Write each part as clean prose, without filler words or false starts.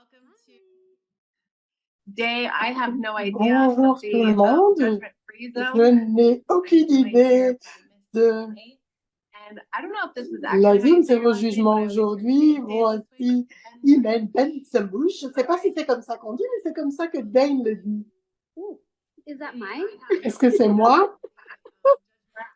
Welcome to day. I have no idea of Bonjour tout le monde, judgment-free je zone. n'ai aucune idée de And I don't know if this is la actually zone my zéro last name, jugement but I was aujourd'hui. saying Voici Imen Bensamouche. Je ne sais pas si c'est comme ça qu'on dit, mais c'est comme ça que Dane le dit. Ooh, is that mine? Est-ce que c'est moi?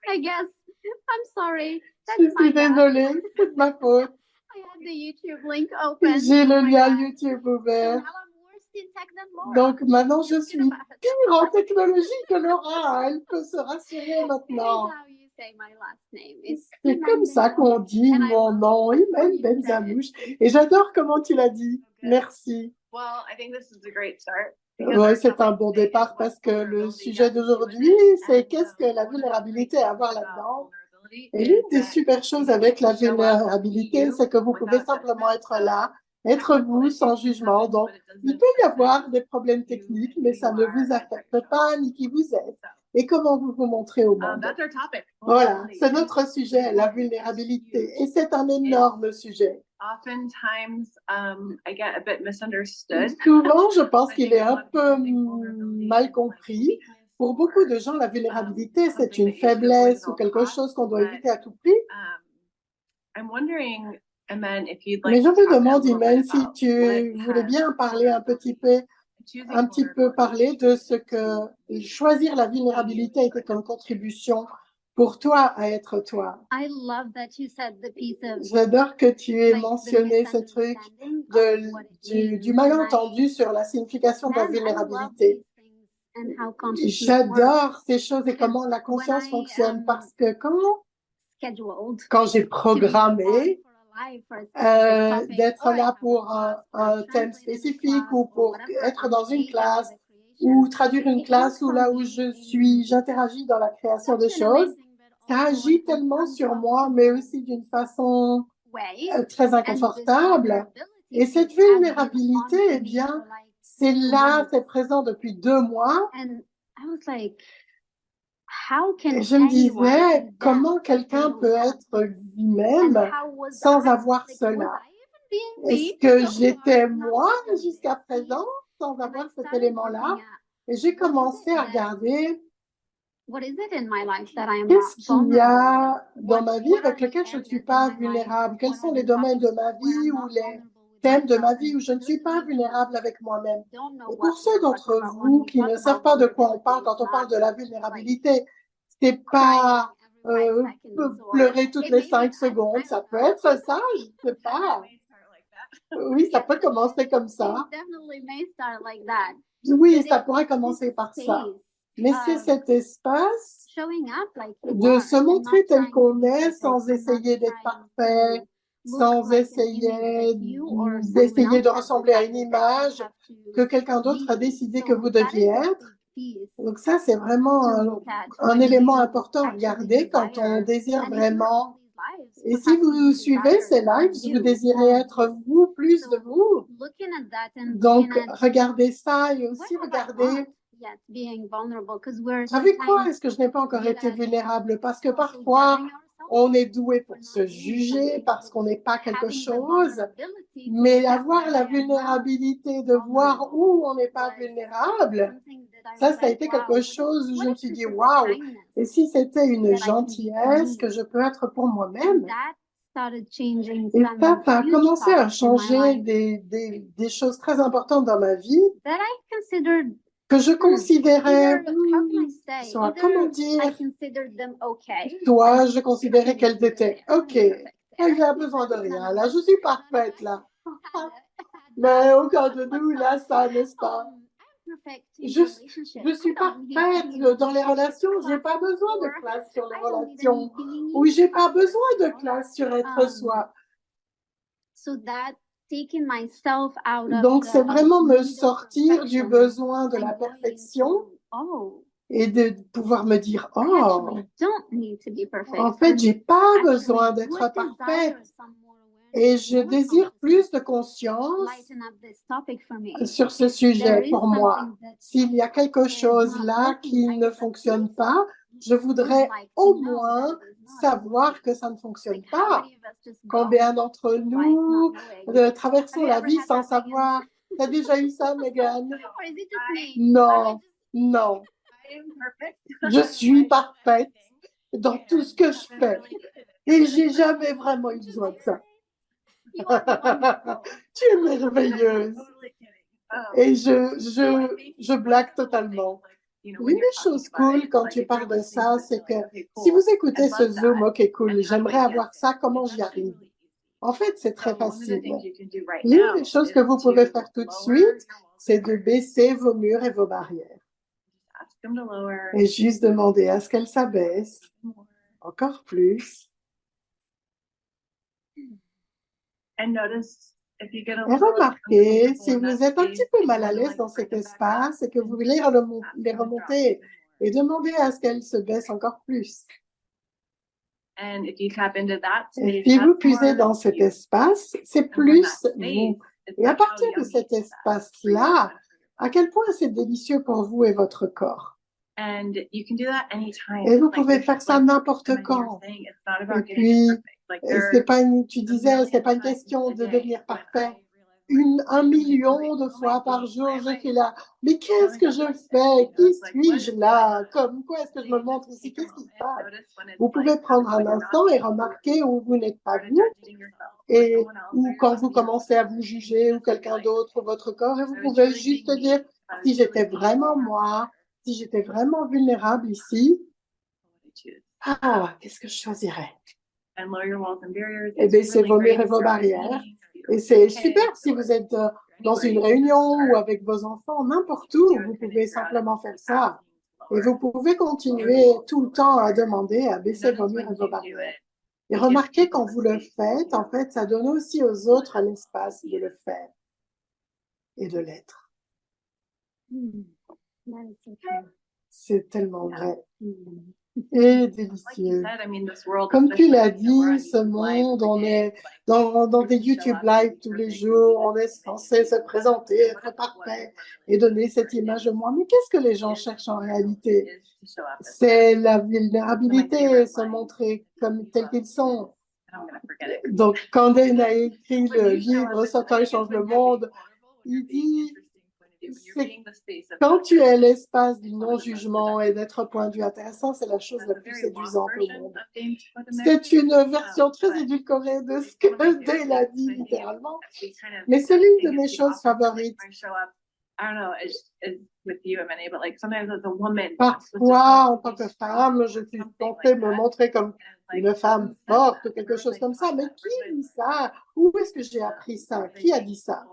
I guess. I'm sorry. Je That's my suis bad. désolée, c'est de ma faute. I had the YouTube link open. J'ai le Oh my lien God. YouTube So ouvert. now I'm worse in tech than Laura. Donc maintenant, je Just suis kidding about it. pire en technologie que Laura. Elle peut se rassurer This is maintenant. how you say my last name. It's C'est Iman comme ça qu'on dit And I mon love nom, how Imen you said it. Bensamouche. Et j'adore comment tu l'as dit. Merci. Well, I think this is a great start. Oui, c'est un bon départ parce que le sujet d'aujourd'hui, c'est qu'est-ce que la vulnérabilité a à voir là-dedans. Et l'une des super choses avec la vulnérabilité, c'est que vous pouvez simplement être là, être vous sans jugement. Donc, il peut y avoir des problèmes techniques, mais ça ne vous affecte pas ni qui vous êtes et comment vous vous montrez au monde. That's our topic. Voilà, c'est notre sujet, la vulnérabilité. Et c'est un énorme sujet. Oftentimes, I get a bit misunderstood. Souvent, je pense qu'il est un peu mal compris. Pour beaucoup de gens, la vulnérabilité, c'est une faiblesse ou quelque chose qu'on doit éviter à tout prix. I'm wondering, Imen, if you'd like Mais je to me talk a demande, little Imen, bit si about tu what voulais bien parler un petit choosing peu parler de ce que choisir la vulnérabilité était comme contribution pour toi à être toi. I love that you said the piece of J'adore que tu aies like the mentionné ce truc misunderstanding of what it means. du malentendu sur la signification de la Man, I love vulnérabilité. these things and how consciousness J'adore works. ces choses et comment la conscience When I fonctionne am parce que scheduled quand j'ai to be programmé on for a live for a specific topic, d'être or I là have pour a class or un a thème translated spécifique class ou or pour whatever, être dans une engage in classe the creation, ou traduire une it classe works ou on là où me je suis, j'interagis dans la création de such an choses, amazing but ça also agit tellement sur moi, mais aussi d'une façon way. très And this inconfortable. Et vulnerability cette has been vulnérabilité, on eh me bien, for like c'est là, months. c'est présent depuis 2 mois. And I was like, how can Et je me anyone disais, do comment that quelqu'un without peut that? être And lui-même how was sans I, avoir like, was cela? I even being Est-ce me que so j'étais far? Not moi because of jusqu'à this présent piece. sans And I avoir cet started élément-là? looking at Et j'ai what is commencé it à that, regarder what is it in my life that I am qu'est-ce not qu'il y vulnerable a with? dans ma vie What are avec the lequel je ne suis areas pas in my life? vulnérable? Quels What sont are les the domaines de topics ma where vie I'm ou not les vulnerable with thèmes de ma myself? vie And où je for ne suis those pas of you vulnérable who avec moi-même? don't know Et pour what ceux we're talking d'entre about when vous we qui talk ne savent about pas de quoi on vulnerability, parle quand it's on parle not de la just like vulnérabilité, c'est crying pas every 5 seconds or pleurer toutes it les may be 5 that. secondes, I ça don't peut know. être ça, je ne sais pas. May start like that. Oui, ça peut commencer comme It ça. definitely may start like that. Oui, But ça it's pourrait this commencer par ça. space Mais c'est of cet espace showing up like you de are se and not montrer tel trying to qu'on be est perfect sans and not essayer d'être trying parfait, to look sans like an image essayer that you or someone d'essayer else de has ressembler à une decided that you image have que to quelqu'un d'autre a be. décidé que So vous that deviez is a être. big piece Donc ça, c'est vraiment to look at un when élément you important à actually regarder quand on desire. désire And if you're vraiment. on these lives, Et si perhaps vous you suivez ces desire lives, vous you désirez more of être you. vous, plus de So vous. looking at that and Donc, looking at regardez ça et where aussi have I regardez not yet being vulnerable, because we're avec quoi sometimes est-ce que je n'ai pas encore good été at vulnérable? Parce que also parfois, judging ourselves on est doué for pour not se doing juger, something, parce but qu'on n'est pas quelque having the chose, vulnerability to mais look at avoir where la I am not vulnérabilité de voir vulnerable où on n'est pas was vulnérable, something that I ça, was ça a like, été wow, quelque chose où what je me if suis this dit, is a waouh, kindness et si c'était une that I can be to gentillesse me? que je peux être pour And moi-même? that started changing Et some ça a huge commencé à topics in my changer life des choses très importantes dans ma vie that I considered, que je considérais, either, how can I say, soit, comment either I dire, considered them okay, soit like je considérais everything is qu'elles good étaient there, I'm OK. perfect Il n'y there, a besoin de none rien. of Là, us, je suis none of parfaite, us là. had Mais that. aucun de nous, là, ça, n'est-ce pas? I'm perfect in Je, relationships. je suis I don't need parfaite any dans les relations. relationship Je n'ai pas classes besoin de or classe sur les I don't need any relations. being Ou j'ai pas classes, besoin de you know? classe sur être soi. So that taking myself out of Donc, c'est the vraiment me need of sortir du perfection besoin de la and going perfection into, oh, et de pouvoir me dire, I oh, actually don't need to be perfect. en fait, And j'ai pas actually besoin d'être would parfaite. desire some more awareness Et and je more désire consciousness plus de to conscience lighten up this topic for me. sur ce If there sujet is pour moi. something that S'il y a quelque is chose not là working, qui I ne would at fonctionne least pas, je would voudrais like au to know moins that it is not savoir working. que ça ne fonctionne Like how pas. many of us just go Combien d'entre through life nous not knowing? Have traversons you la ever vie had sans that thing in savoir T'as déjà eu ça, Megan? Or is it just me? Non, non. I am perfect. Je suis parfaite dans tout ce que je fais. Et j'ai jamais vraiment eu besoin de ça. You are wonderful. Tu es merveilleuse. Totally kidding. Et je blague totalement. Une des choses cool quand tu parles de ça, c'est que si vous écoutez ce Zoom, ok, cool, j'aimerais avoir ça, comment j'y arrive? En fait, c'est très facile. L'une des choses que vous pouvez faire tout de suite, c'est de baisser vos murs et vos barrières. Et juste demander à ce qu'elles s'abaissent encore plus. Et remarquez, si vous êtes un petit peu mal à l'aise dans cet espace et que vous voulez les remonter et demander à ce qu'elles se baissent encore plus. Et si vous puisez dans cet espace, c'est plus vous. Et à partir de cet espace-là, à quel point c'est délicieux pour vous et votre corps. Et vous pouvez faire ça n'importe quand. Et puis, c'est pas tu disais, c'est pas une question de devenir parfait. 1 million de fois par jour, je suis là. Mais qu'est-ce que je fais? Qui suis-je là? Quoi est-ce que je me montre ici? Qu'est-ce qui se passe? Vous pouvez prendre un instant et remarquer où vous n'êtes pas vous, et ou quand vous commencez à vous juger ou quelqu'un d'autre, votre corps, et vous pouvez juste dire, si j'étais vraiment moi, si j'étais vraiment vulnérable ici, qu'est-ce que je choisirais? Et baisser vos murs et vos barrières. Et c'est super si vous êtes dans une réunion ou avec vos enfants, n'importe où, vous pouvez simplement faire ça. Et vous pouvez continuer tout le temps à demander à baisser vos murs et vos barrières. Et remarquez quand vous le faites, en fait, ça donne aussi aux autres l'espace de le faire et de l'être. C'est tellement vrai. Et délicieux. Comme tu l'as dit, ce monde, on est dans des YouTube Live tous les jours, on est censé se présenter, être parfait et donner cette image de moi. Mais qu'est-ce que les gens cherchent en réalité? C'est la vulnérabilité, se montrer comme tels qu'ils sont. Donc, quand Dan a écrit le livre « Satan change le monde », il dit quand tu es l'espace du non-jugement et d'être point de vue intéressant, c'est la chose la plus séduisante au monde. C'est une version très édulcorée de ce que Dale a dit littéralement, mais c'est l'une de mes choses favorites. Parfois, en tant que femme, je suis censée me montrer comme une femme forte ou quelque chose comme ça, mais qui dit ça? Où est-ce que j'ai appris ça? Qui a dit ça?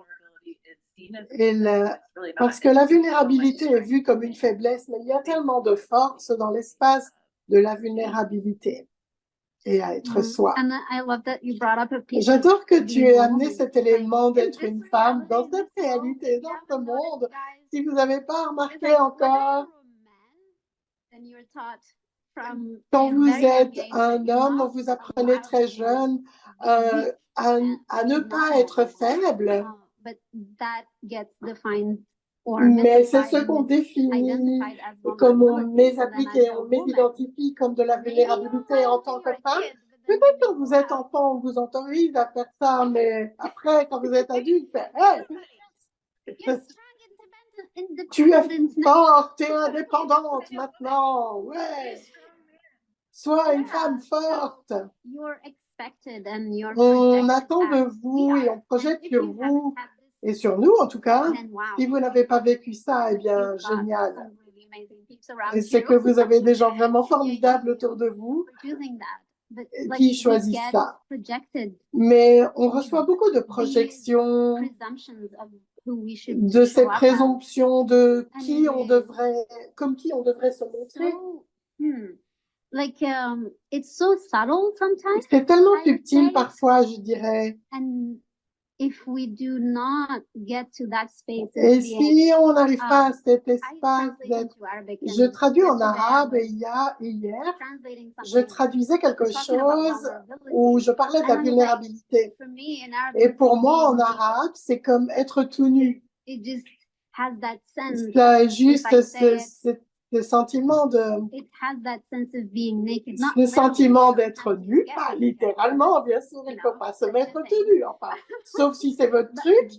Parce que la vulnérabilité est vue comme une faiblesse, mais il y a tellement de force dans l'espace de la vulnérabilité et à être soi. J'adore que tu aies amené cet élément d'être une femme dans cette réalité, dans ce monde. Si vous n'avez pas remarqué encore, quand vous êtes un homme, vous apprenez très jeune à ne pas être faible. Mais c'est ce qu'on définit, comme on m'applique on m'identifie comme de la vulnérabilité en tant que femme. Peut-être quand vous êtes enfant, on vous autorise à faire ça, mais après, quand vous êtes adulte, c'est hey, tu es forte et indépendante maintenant, ouais. Sois une femme forte. On attend de vous et on projette sur vous et sur nous en tout cas. Si vous n'avez pas vécu ça, eh bien, génial. Et c'est que vous avez des gens vraiment formidables autour de vous qui choisissent ça. Mais on reçoit beaucoup de projections, de ces présomptions de comme qui on devrait se montrer. C'est tellement subtil parfois, je dirais. Et si on n'arrive pas à cet espace d'être... Je traduis en arabe et hier, je traduisais quelque chose où je parlais de la vulnérabilité. Et pour moi, en arabe, c'est comme être tout nu. Ça a juste ce sentiment d'être nu, pas littéralement, bien sûr, il ne faut pas se mettre tout nu, enfin, sauf si c'est votre truc,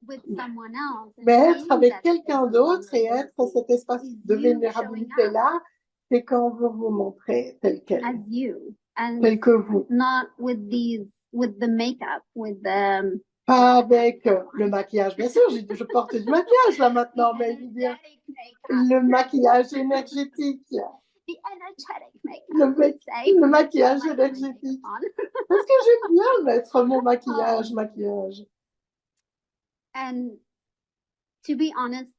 with someone else and Mais être seeing avec that quelqu'un space of d'autre et être vulnerability cet espace is de you showing vulnérabilité-là, c'est quand vous vous montrez tel quel, as you and tel que vous. not with the makeup, with the Pas avec le maquillage, bien sûr, je porte du maquillage là maintenant, mais je veux dire, energetic makeup. le maquillage énergétique, The energetic makeup, le, let's say. le maquillage I like my énergétique. makeup on. Parce que j'aime bien mettre mon maquillage. And to be honest,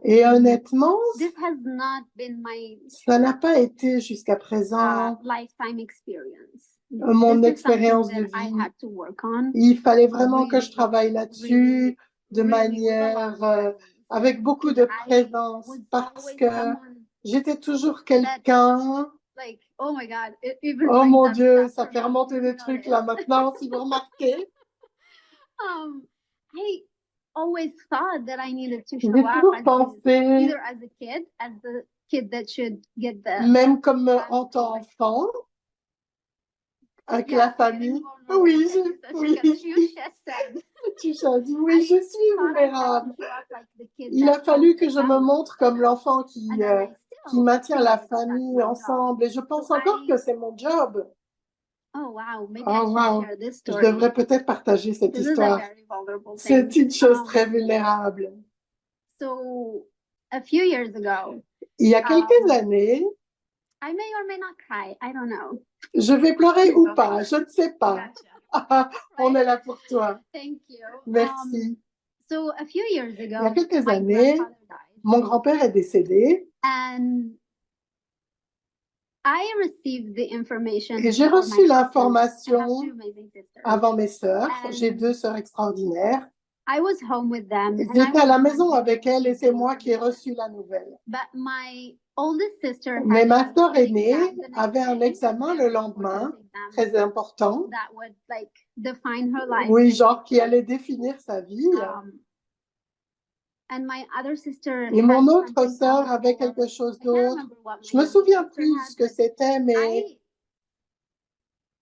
Et honnêtement, this has not been my ça n'a pas été jusqu'à présent lifetime experience. mon This is expérience something de that I vie. had to work on. Il fallait vraiment que je travaille là-dessus de Really, with a manière lot of presence. avec beaucoup de I présence was parce always que someone j'étais toujours quelqu'un. like, oh my God, it even Oh brings mon up Dieu, stuff ça for fait me remonter to des trucs là notice. maintenant, si vous remarquez. I always thought that I needed to J'ai show up toujours as pensé, either as the kid that should get the même comme en tant qu'enfant, avec la famille. Oui, tu as dit, oui, je suis vulnérable. Il a fallu que je me montre comme l'enfant qui maintient la famille ensemble. Et je pense encore que c'est mon job. Oh wow, maybe Oh, I should wow. share this Je story. devrais peut-être partager cette This is a histoire. very vulnerable C'est thing. une chose très vulnérable. So a few years ago, Il y a quelques années, I may or may not cry. I don't know. je vais pleurer ou pas, je ne sais pas. Gotcha. On est là pour toi. Thank you. Merci. So a few years Il y ago, a quelques my années, grandfather died, mon grand-père est décédé and I received the information et j'ai before reçu my sisters. I l'information have two amazing sisters. avant mes sœurs. J'ai deux sœurs extraordinaires. I was home with them. and I J'étais à la was maison not avec elles et c'est moi qui ai received reçu la nouvelle. But my oldest sister Mais had ma sœur an aînée exam the next avait un day, examen le very lendemain, important exam très important. that would like define her life. Oui, genre qui allait définir sa vie. And my other sister Et mon had autre something sœur else avait or- quelque chose I can't d'autre. remember what Je me my souviens sister plus had, ce que but c'était, mais I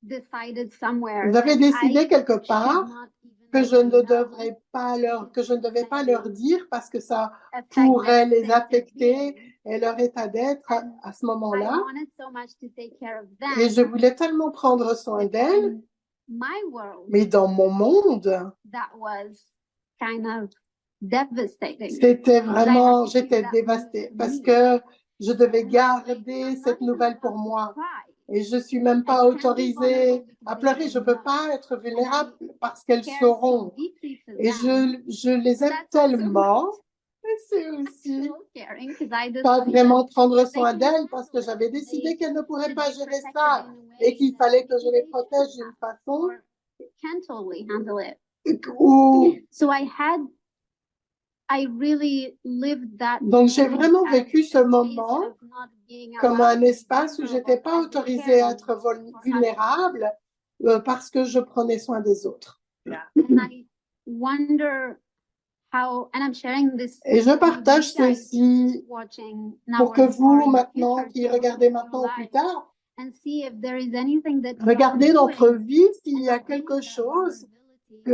decided somewhere vous avez that décidé I quelque should part not even que let je them ne know devrais pas que je ne devais pas leur dire parce que ça affect pourrait their les state of affecter being. et leur état d'être à ce I moment-là. wanted so much to take care of them. Et je voulais tellement prendre soin but d'elles, in my world, mais dans mon monde, that was kind of devastating. c'était vraiment, I had to keep j'étais that dévastée to parce me. que je devais And garder I'm cette not even nouvelle pour allowed to moi. cry. Et je suis même pas I can't be autorisée vulnerable à because pleurer. they Je will peux know. pas être And vulnérable I parce qu'elles care so sauront. deeply for Et them. je les aime That's also tellement. Et c'est aussi so caring because I pas decided vraiment prendre that they soin can d'elles parce que handle j'avais it. décidé They qu'elles ne pourraient should pas be gérer protected ça in a et way qu'il that fallait que je les they protège should d'une have façon or can totally handle it. où So I really lived that donc j'ai moment vraiment as vécu a ce space moment of not being comme allowed un to be espace où j'étais vulnerable pas as a autorisée à caring être for others. vulnérable parce que je prenais soin des autres. Yeah. And I wonder how, and I'm sharing this Et je with partage you guys ceci watching now pour or que in vous, the maintenant, future, qui to look regardez into your maintenant ou plus life tard, and see if there is anything that you are regardez dans votre doing vie s'il and y a not doing quelque that chose vulnerability. que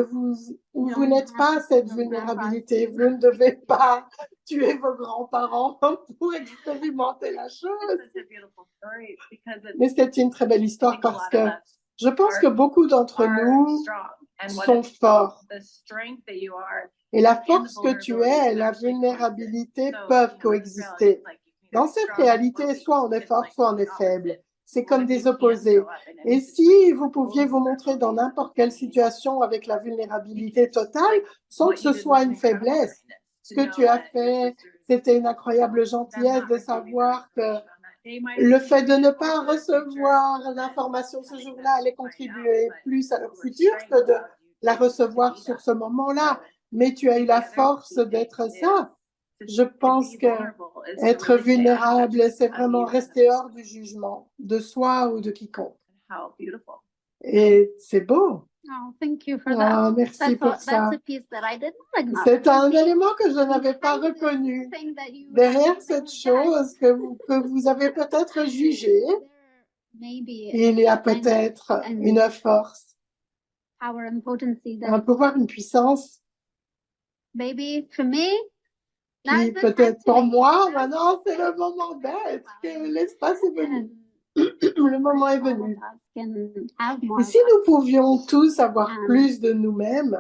où You vous don't n'êtes have pas to cette put your grandpa's vulnérabilité. view. Vous ne devez pas tuer vos grands-parents pour expérimenter la chose. It's such a beautiful story because Mais it's, c'est une très belle I histoire think a parce lot of que us je pense que beaucoup d'entre are nous strong. And what sont if forts. the strength that you are Et la and the force que tu vulnerability es et can la actually vulnérabilité coexist. So, peuvent you know, this reality coexister. is like you can Dans either be cette strong or réalité, weak. soit on est It's fort, like soit on the est faible. opposite. C'est What comme if des you can opposés. show up in any Et situation si vous with pouviez total vous montrer dans vulnerability, n'importe quelle situation avec la vulnérabilité totale, sans what que you ce did soit was an une incredible faiblesse, kindness ce to que know tu as that your fait, sisters, c'était une incroyable them gentillesse not de receiving that savoir que information on that day might le have fait de ne contributed pas more to their future recevoir than l'information ce having jour-là them allait find out. contribuer But plus à leur your futur strength que de allowed la you to recevoir be sur that. ce moment-là. So Mais tu as eu la together, force we think d'être is ça. Je to pense be que vulnerable is to être really stay out of vulnérable, judgment c'est of vraiment you and rester others. hors du jugement de soi ou de quiconque. How beautiful. Et c'est beau. Oh, thank you for that. Ah, merci pour That's ça. a piece that I did not acknowledge. C'est un élément que je n'avais pas Behind this reconnu. thing that you Derrière have cette done, chose que vous avez peut-être jugée, maybe il y a a kind of peut-être une force, power and potency un that pouvoir, une puissance baby, for me, Puis now's the time peut-être to pour make moi, it. maintenant, c'est le moment d'être, que l'espace est venu. And Le moment est all of venu. us can have more Et of si us. nous pouvions tous avoir Um, plus de nous-mêmes,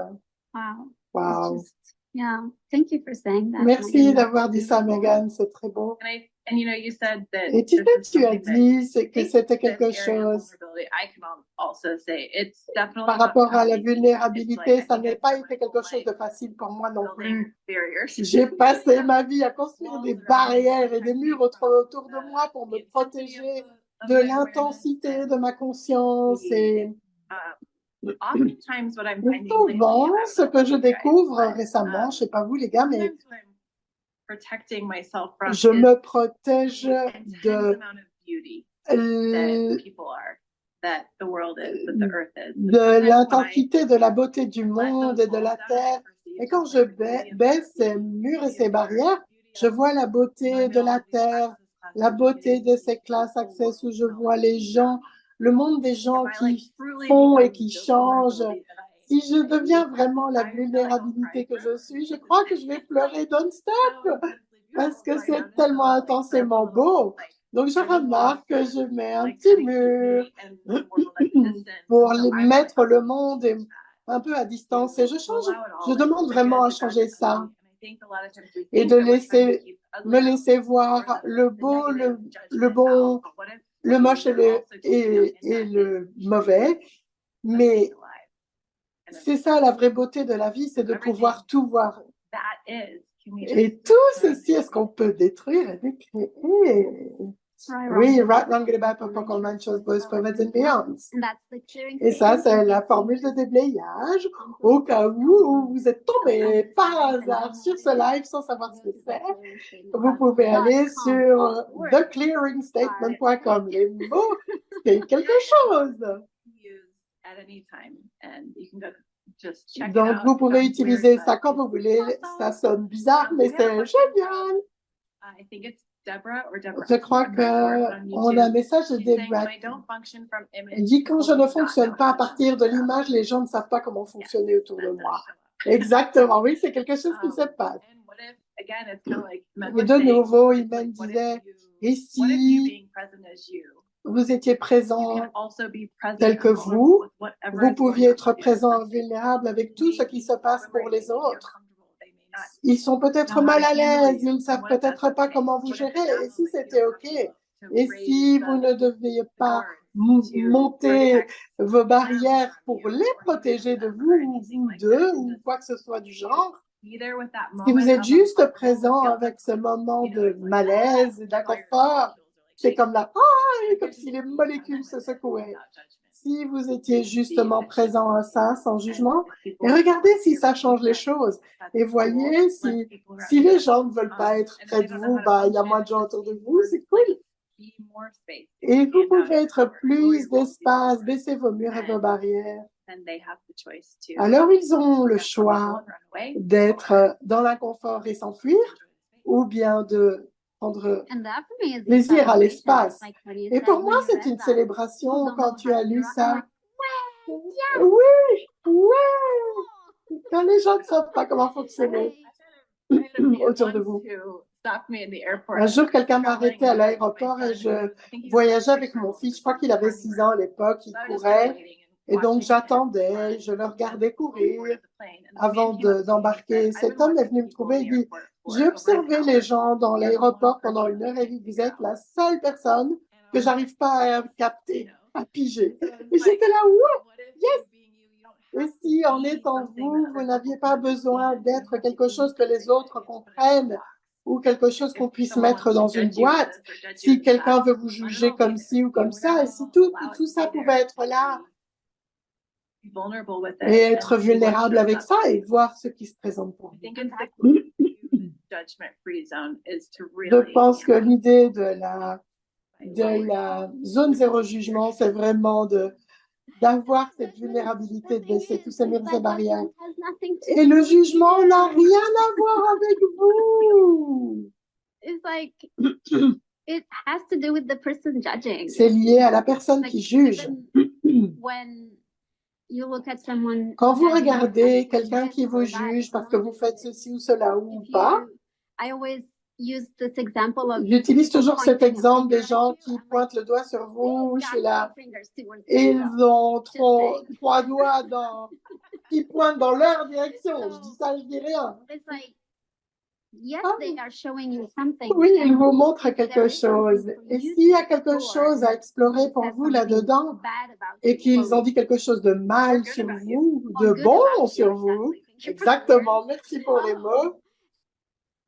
Wow. wow. It's just, yeah. Thank you for saying that. Merci Megan. d'avoir dit That's ça, beautiful. Megan, c'est très beau. And you know, you said that Et tu this sais, is tu as something that dit que I think c'était this quelque area of chose vulnerability, I can also say it's definitely par not rapport à la easy. It's like, vulnérabilité, I ça think n'a I've pas spent été my quelque whole chose de life facile pour moi non building plus. barriers. J'ai passé ma vie à construire des barrières et des murs autour de moi pour me protéger de l'intensité de ma conscience. Et Oftentimes what I'm mais finding lately, souvent, I ce don't que know je you guys, découvre but, récemment, je sais pas vous les gars, mais sometimes what I'm protecting myself from je is me protège the intense de amount of beauty that people are, that the world is, that the earth is. de l'intensité de la beauté du monde et de la terre. Et quand je baisse ces murs et ces barrières, je vois la beauté de la terre, la beauté de ces classes Access où je vois les gens, le monde des gens qui font et qui changent. Si je deviens vraiment la vulnérabilité que je suis, je crois que je vais pleurer non-stop parce que c'est tellement intensément beau. Donc, je remarque que je mets un petit mur pour mettre le monde un peu à distance et je demande vraiment à changer ça et de me laisser voir le beau, le bon, le moche et le mauvais. Mais c'est ça la vraie beauté de la vie, c'est de pouvoir tout voir. Et tout ceci, est-ce qu'on peut détruire et décréer? Oui, right, wrong, good, bad, purple, gold, man, chose, boys, perverts and beyonds. Et ça, c'est la formule de déblayage au cas où vous êtes tombé par hasard sur ce live sans savoir ce que c'est. Vous pouvez aller sur theclearingstatement.com. Les mots, c'est quelque chose. Donc, vous pouvez utiliser ça quand vous voulez. Ça sonne bizarre, mais c'est génial. Je crois qu'on a un message de Deborah. Elle dit, quand je ne fonctionne pas à partir de l'image, les gens ne savent pas comment fonctionner autour de moi. Exactement, oui, c'est quelque chose qui se passe. Et de nouveau, Imen disait, et si vous étiez présent tel que vous pouviez être présent vulnérable avec tout ce qui se passe pour les autres. Ils sont peut-être mal à l'aise, ils ne savent peut-être pas comment vous gérer. Et si c'était OK? Et si vous ne deviez pas monter vos barrières pour les protéger de vous ou vous d'eux ou quoi que ce soit du genre, si vous êtes juste présent avec ce moment de malaise, d'inconfort, c'est comme comme si les molécules se secouaient. Si vous étiez justement présent à ça, sans jugement, et regardez si ça change les choses. Et voyez, si les gens ne veulent pas être près de vous, il y a moins de gens autour de vous, c'est cool. Et vous pouvez être plus d'espace, baisser vos murs et vos barrières. Alors, ils ont le choix d'être dans l'inconfort et s'enfuir, ou bien de prendre plaisir à l'espace. Et pour moi, c'est une célébration quand tu as lu ça. Oui, oui. Quand les gens ne savent pas comment fonctionner autour de vous. Un jour, quelqu'un m'a arrêté à l'aéroport et je voyageais avec mon fils. Je crois qu'il avait 6 ans à l'époque. Il courait. Et donc, j'attendais, je le regardais courir avant d'embarquer. Cet homme est venu me trouver et dit, j'ai observé les gens dans l'aéroport pendant 1 heure et dit, vous êtes la seule personne que j'arrive pas à capter, à piger. Et j'étais là, ouais, yes! Et si en étant vous, vous n'aviez pas besoin d'être quelque chose que les autres comprennent ou quelque chose qu'on puisse mettre dans une boîte, si quelqu'un veut vous juger comme ci ou comme ça, et si tout ça pouvait être là, et être vulnérable avec ça et voir ce qui se présente pour vous. Je pense que l'idée de la zone zéro jugement, c'est vraiment d'avoir cette vulnérabilité, de baisser tous ces murs et barrières. Et le jugement n'a rien à voir avec vous. C'est lié à la personne qui juge. you look at someone Quand vous that you regardez have quelqu'un this qui vous or that juge parce que vous faites ceci ou cela ou if pas, you- I always use this example of j'utilise people toujours cet pointing a exemple des finger at gens you. qui I'm like, pointent le doigt sur vous. Je suis "They've got là. two fingers towards Ils themselves." ont Just saying. trois doigts qui pointent dans leur direction. Je dis ça, je dis rien. It's like, yes, Ah. they are showing you something. Oui, ils and vous montrent if quelque there is something chose. for Et you s'il y to a quelque explore, chose à explorer it pour says vous something là-dedans bad about et you, qu'ils or ont dit quelque chose de mal good sur about vous, or de good bon about you, sur vous, exactly. Thank you for the exactement, words. merci pour les mots,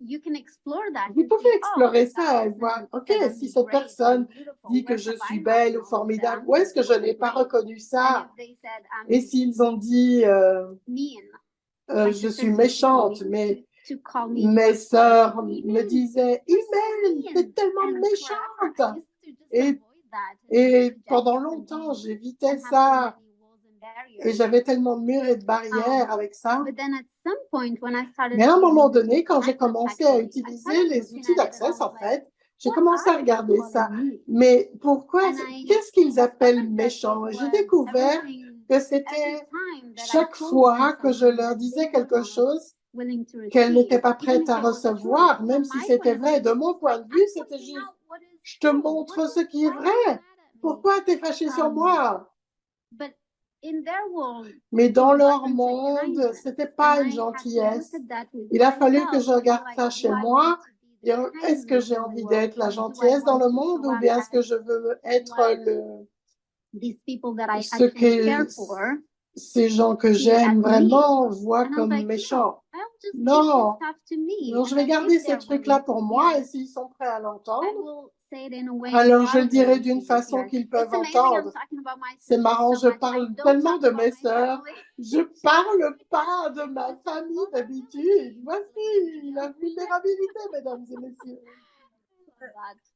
You can explore that vous and pouvez see, oh, explorer ça that et voir, person ok, said I'm si cette great, personne I'm beautiful, dit que where je have suis I not belle ou known that formidable, I'm où est-ce que je n'ai pas great? reconnu And ça? if they said Et I'm s'ils ont dit, mean, my je suis sisters used to méchante, call me- mais to call me mes sœurs me Imen, disaient, you're so Imen, mean. t'es tellement And forever, méchante. I used to just Et, avoid that and et reject pendant it and longtemps, be- j'évitais and have so ça. many walls and Et barriers. j'avais tellement de murs et de barrières avec ça. But then at some point, when I started Mais à un moment using donné, quand j'ai Access commencé à Factory, I utiliser started les looking outils at it and I d'Access, was en like, fait, j'ai what commencé à are regarder people ça. calling me? Mais pourquoi, And I qu'est-ce qu'ils appellent discovered that méchant? Et it j'ai was découvert everything, que every c'était time that I chaque told fois them que je something leur that disais they were quelque not chose willing to qu'elles n'étaient receive, pas even prêtes if à it was true. recevoir, From même si my point c'était of vrai. view, De it's mon just point like, de vue, I'm c'était pointing juste, out what is je te true. montre What ce is- qui est why are you vrai. mad at me? Pourquoi t'es fâché sur moi? But in their world, Mais dans it leur wasn't a monde, kindness. c'était pas And une I had to look gentillesse. at that with Il a fallu que myself je and be regarde like, ça do chez I moi. want to be the Est-ce que kindness j'ai in the envie world, d'être la or do I gentillesse dans want le to monde show ou up bien est-ce que as je veux être these people that I ce actually que care for? ces gens que see as j'aime me? vraiment voient And I was comme like, méchants? no, I'll just keep Non, this stuff to me. non, je And vais then garder if ces they're trucs-là willing pour to moi hear et it, s'ils sont prêts à I l'entendre, will say it in a way alors they je are le dirai willing d'une to façon hear. qu'ils peuvent It's amazing, I'm entendre. talking about my C'est sisters marrant, so je much. I parle don't tellement talk de about mes my sœurs. family. Je parle pas de ma famille d'habitude. Voici la vulnérabilité, mesdames et messieurs.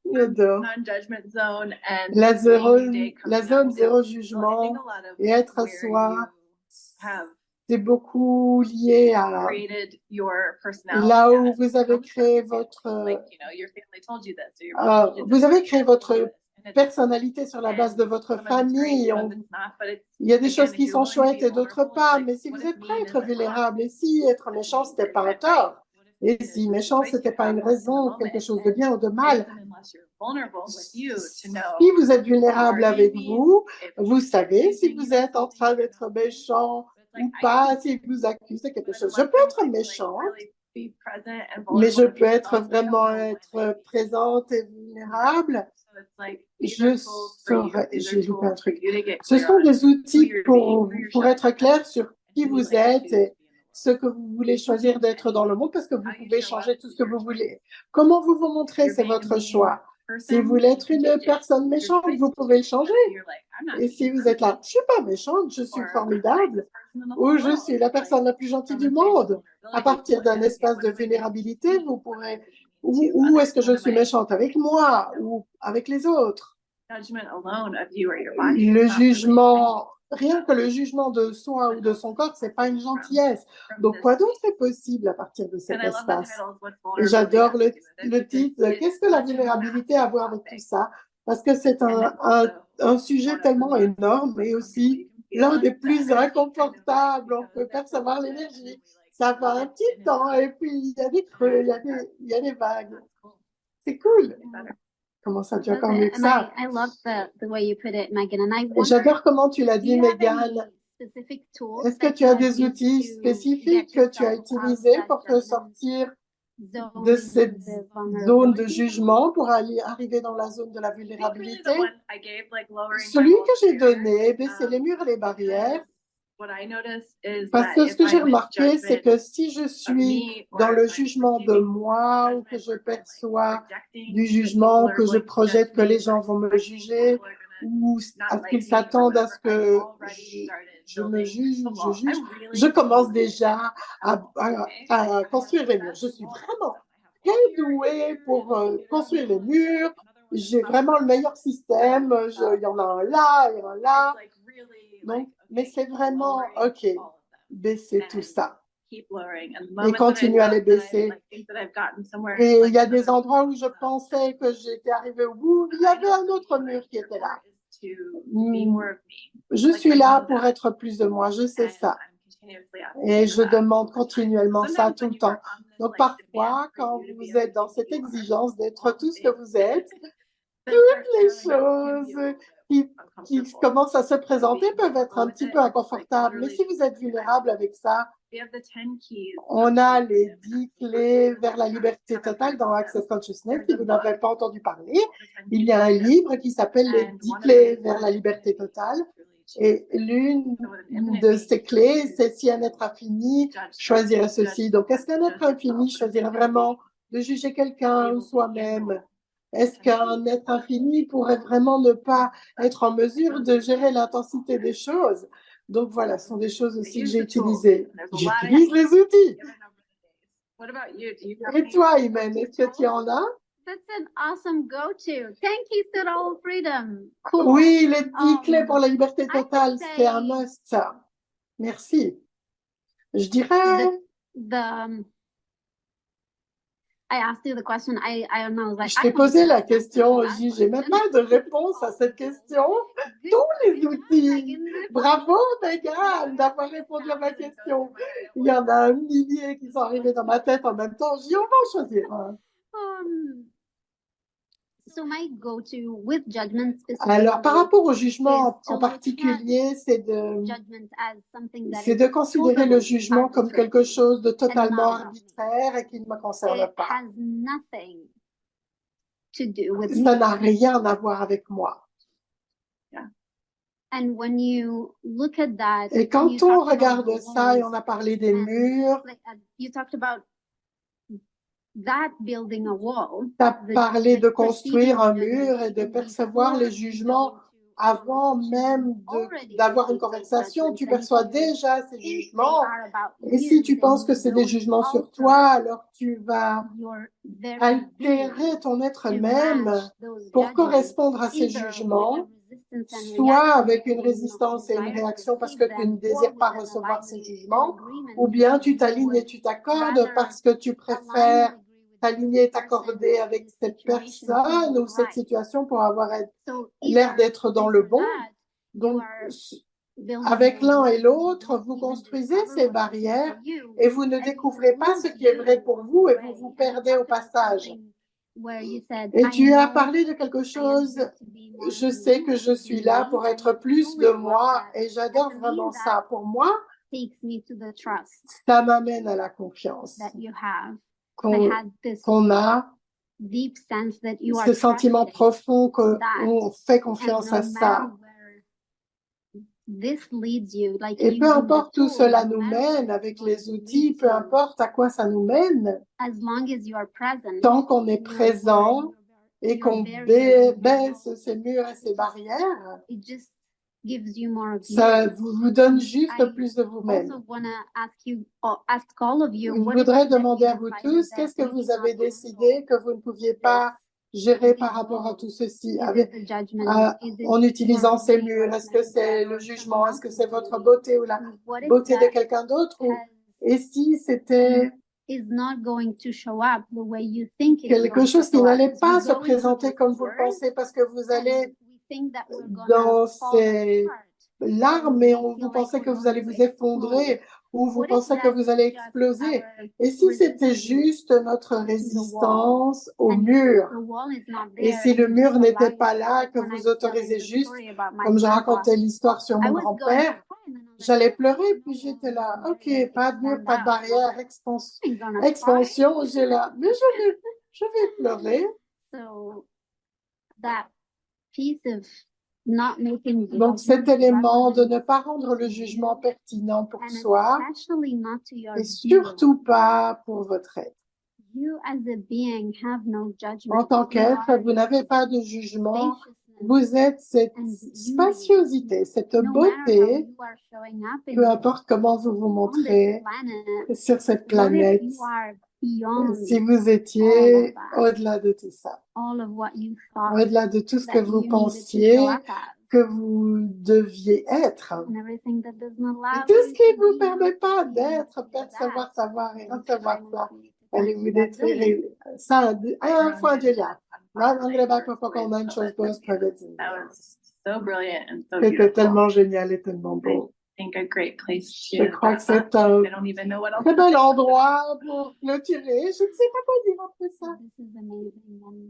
But J'adore. Non-judgment zone and La day coming zone up zéro is- so I jugement think a lot of et être where soi, you have c'est beaucoup lié à created your personality là où as vous avez comes from créé your family. votre, Like, you know, your family told you this, or your mom told you vous this, avez or you créé had told votre you this. And it's- personnalité sur la base de votre some of it's great, famille. some of it's not, but it's- Il y a des again, choses if qui you're sont willing to be chouettes et d'autres vulnerable, pas, it's mais like, si what vous if êtes prêt à mean être isn't vulnérable, et si être méchant, c'était pas un right? tort, What if et it si is the méchant, choice c'était you pas have une in the raison, quelque moment? chose de And bien ou de it mal, isn't unless you're vulnerable with you to know si vous êtes vulnérable are you avec mean, vous, if vous savez si accusing you vous of êtes en something train or d'être not. méchant It's like, ou I pas, can si vous accuse de quelque but chose. unless Je peux I'm être willing to, like, méchante, really be present and mais je vulnerable peux with être myself, I don't vraiment know when être I can. présente et vulnérable. So it's like, these are Je tools for you. saurais, These are j'ai loupé un tools for truc. you to get Ce clear sont on des who outils you're being, who you're pour showing être up clair as, sur and qui who vous you'd like êtes to et be in the ce world. que vous voulez choisir d'être dans le monde parce que vous How you pouvez show up changer tout is ce que your vous choice. voulez. Comment vous vous montrez, You're c'est being a votre mean choix. Si person, vous voulez you être can une change it. personne It's your méchante, choice vous to pouvez le change it. changer. If you're like, I'm not Et being si vous mean, êtes là, je suis pas méchante, je suis or I'm the formidable, nicest person in the ou whole je world. suis la It's like, personne la plus gentille from a du space of monde, à vulnerability, partir what d'un am- espace what de am I being vulnérabilité, mean? vous What am pourrez, I being to où others? est-ce que je What am suis I, méchante avec moi ou avec les autres. judgment alone of you or your body is Le not really jugement, rien que le jugement de soi ou de son corps, c'est pas une gentillesse. from Donc, this quoi d'autre space. est possible à partir de cet And I love that espace? title, What's Et Vulnerability j'adore Have to Do with le It, titre, because it's qu'est-ce que la such a vulnérabilité a à voir avec tout massive ça? Parce que c'est topic. And it's also un sujet one of the tellement most énorme et aussi l'un des plus inconfortables. On peut percevoir l'énergie. Ça va un petit temps et puis il y a des creux, il y a des vagues. C'est cool. Comment ça, tu as encore mieux que And ça? I love the way you put it, Megan. And I Et wonder, j'adore comment tu l'as do dit, you have Megan. any specific tools Est-ce que that tu you as have des used outils to spécifiques get que tu as yourself out of utilisés that pour te judgment sortir zone de into cette the zone de vulnerability? jugement pour arriver dans la zone de la I think really vulnérabilité? the one I gave, like lowering my Celui walls que j'ai and barriers, donné, baisser les murs et les barrières, what I notice is parce that que ce if que j'ai I'm in remarqué, c'est judgment que si je of suis me, dans or le if I'm jugement de receiving moi ou que judgment, je or if I'm, like, perçois projecting du that jugement, people are que je going to projette judge que me, les or gens vont me expecting juger people are gonna ou not à ce like qu'ils me or s'attendent à ce whatever, que I've already started je me building juge, the wall. I really je commence do déjà à construire les murs. Je suis vraiment très douée pour construire les murs. J'ai vraiment le meilleur système. Il y en a un là, il y en a un là. Donc, mais c'est vraiment, OK, baisser tout ça. Et continuer à les baisser. Et il y a des endroits où je pensais que j'étais arrivée au bout, il y avait un autre mur qui était là. Je suis là pour être plus de moi, je sais ça. Et je demande continuellement ça tout le temps. Donc parfois, quand vous êtes dans cette exigence d'être tout ce que vous êtes, toutes les choses qui commencent à se présenter peuvent être un petit peu inconfortables. Mais si vous êtes vulnérable avec ça, on a les 10 clés vers la liberté totale dans Access Consciousness. Si vous n'avez pas entendu parler, il y a un livre qui s'appelle Les 10 clés vers la liberté totale. Et l'une de ces clés, c'est si un être infini choisirait ceci. Donc, est-ce qu'un être infini choisirait vraiment de juger quelqu'un ou soi-même? Est-ce qu'un être infini pourrait vraiment ne pas être en mesure de gérer l'intensité des choses? Donc voilà, ce sont des choses aussi que j'ai utilisées. J'utilise les outils. Et toi, Imen, est-ce que tu en as? That's an awesome go-to. Thank you, Total Freedom. Cool. Oui, les 10 clés pour la liberté totale, c'est un must, ça. Merci. Je dirais... I asked you the question. I don't know. Like, je t'ai posé la question, j'ai même pas de réponse à cette question. Tous les outils. Bravo, Megan, d'avoir répondu à ma question. Il y en a un millier qui sont arrivés dans ma tête en même temps. On va en choisir un. So my go-to with judgment Alors, par rapport au jugement en particulier, c'est de considérer le jugement comme quelque chose de totalement arbitraire et qui ne me concerne pas. Ça n'a rien à voir avec moi. Et quand on regarde ça, et on a parlé des murs, tu as parlé de construire un mur et de percevoir les jugements avant même d'avoir une conversation. Tu perçois déjà ces jugements. Et si tu penses que c'est des jugements sur toi, alors tu vas altérer ton être même pour correspondre à ces jugements, soit avec une résistance et une réaction parce que tu ne désires pas recevoir ces jugements, ou bien tu t'alignes et tu t'accordes parce que tu préfères t'aligner et t'accorder avec cette personne ou cette situation pour avoir l'air d'être dans le bon. Donc, avec l'un et l'autre, vous construisez ces barrières et vous ne découvrez pas ce qui est vrai pour vous et vous vous perdez au passage. Et tu as parlé de quelque chose, je sais que je suis là pour être plus de moi et j'adore vraiment ça. Pour moi, ça m'amène à la confiance qu'on a, ce sentiment profond qu'on fait confiance à ça. Et peu importe où cela nous mène avec les outils, peu importe à quoi ça nous mène, tant qu'on est présent et qu'on baisse ces murs et ces barrières, ça vous donne juste plus de vous-même. Je voudrais demander à vous tous, qu'est-ce que vous avez décidé que vous ne pouviez pas gérer par rapport à tout ceci, en utilisant ces murs? Est-ce que c'est le jugement? Est-ce que c'est votre beauté ou la beauté de quelqu'un d'autre? Et si c'était quelque chose qui n'allait pas se présenter comme vous le pensez parce que vous allez dans ces larmes et vous pensez que vous allez vous effondrer ou vous pensez que vous allez exploser. Et si c'était juste notre résistance au mur, et si le mur n'était pas là, que vous autorisez juste, comme je racontais l'histoire sur mon grand-père, j'allais pleurer, puis j'étais là, ok, pas de mur, pas de barrière, expansion, j'ai là, mais je vais pleurer. Donc, cet élément de ne pas rendre le jugement pertinent pour soi et surtout pas pour votre être. En tant qu'être, vous n'avez pas de jugement. Vous êtes cette spaciosité, cette beauté, peu importe comment vous vous montrez sur cette planète. Si vous étiez au-delà de tout ça, au-delà de tout ce que vous pensiez que vous deviez être, et tout ce qui ne vous permet pas d'être, percevoir, savoir et recevoir ça, allez vous détruire ça un fois de là. Right, I'm going to back up on 9 choice boys, so brilliant and so C'était beautiful. tellement génial et tellement beau. I think a great place Je to crois que wrap up. c'est un I don't even know what else très to bel say. endroit pour clôturer. Je ne sais pas quoi dire après ça. This is amazing and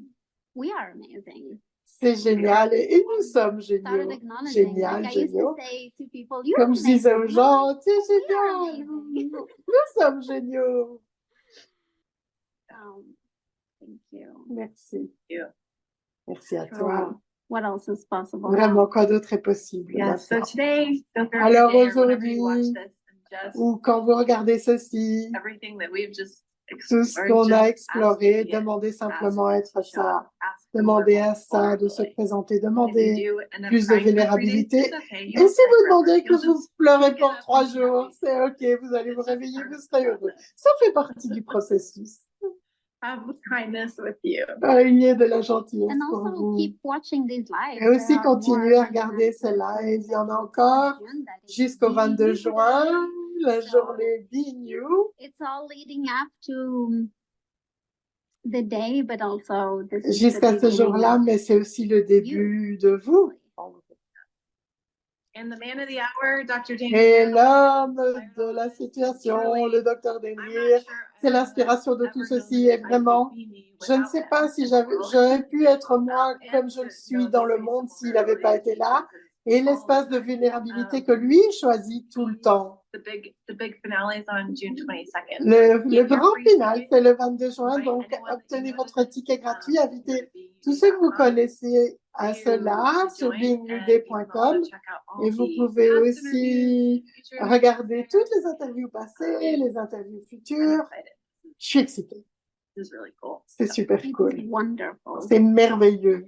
we are amazing. C'est génial et nous sommes Started géniaux. acknowledging, Génial, like I used to géniaux. say to people, you're Comme je disais aux amazing. gens, c'est we are génial. amazing. Nous sommes géniaux. Thank you. Merci. you. Merci à Sure. toi. What else is possible? Vraiment, quoi d'autre est possible Yeah, so maintenant? today, so Thursday, Alors or whenever you watch aujourd'hui, this, and just ou quand vous regardez ceci, everything that we've just tout ce explored, qu'on a just exploré, ask to be it. demandez Ask simplement to à être show ça. up, ask to Demandez learn à ça de se vulnerably. présenter. And if Demandez you do end up plus de crying for 3 days, vulnérabilité. it's okay. You Et won't si cry vous forever. demandez que You'll vous just pleurez pick it pour up 3 and be jours, happy. c'est OK, vous allez vous It's just réveiller, part vous of the serez heureux. process. Ça fait partie du processus. Have kindness with you. Ayez de la gentillesse And pour also vous. keep watching these lives. Et aussi There are continuez more à regarder ces international lives. Il y en a events encore in June that is jusqu'au Be 22 New juin, Day. la So journée Be New. it's all leading up to the day, but also this is the Jusqu'à ce beginning jour-là, of mais c'est aussi le début de vous. And the man of the hour, Dr. Et Daniel. l'homme de la situation, le docteur Denir, c'est l'inspiration de tout ceci. Et vraiment, je ne sais pas si j'aurais pu être moi comme je le suis dans le monde s'il n'avait pas été là. Et l'espace de vulnérabilité que lui choisit tout le temps. The big finale is on June 22nd. Le grand final, c'est le 22 juin, donc obtenez votre ticket gratuit, invitez tous ceux que vous connaissez à cela sur beingnewday.com et vous pouvez aussi regarder toutes les interviews passées, les interviews futures. Je suis excitée. C'est super cool. It's wonderful. C'est merveilleux.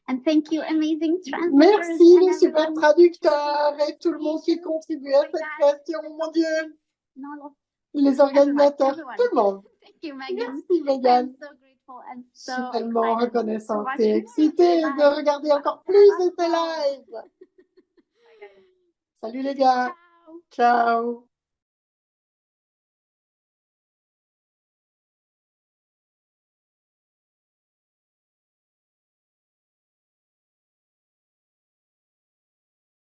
And thank you, amazing translators. Merci and les super everyone. traducteurs et tout le monde qui contribue à cette création. Mon Dieu, No, no, les organisateurs, everyone. tout le monde. Thank you, Megan. Merci Megan. I'm so grateful and Je so suis tellement excited to reconnaissante watch et more excitée live. de regarder encore plus de ces lives. Salut les gars. Ciao. Ciao.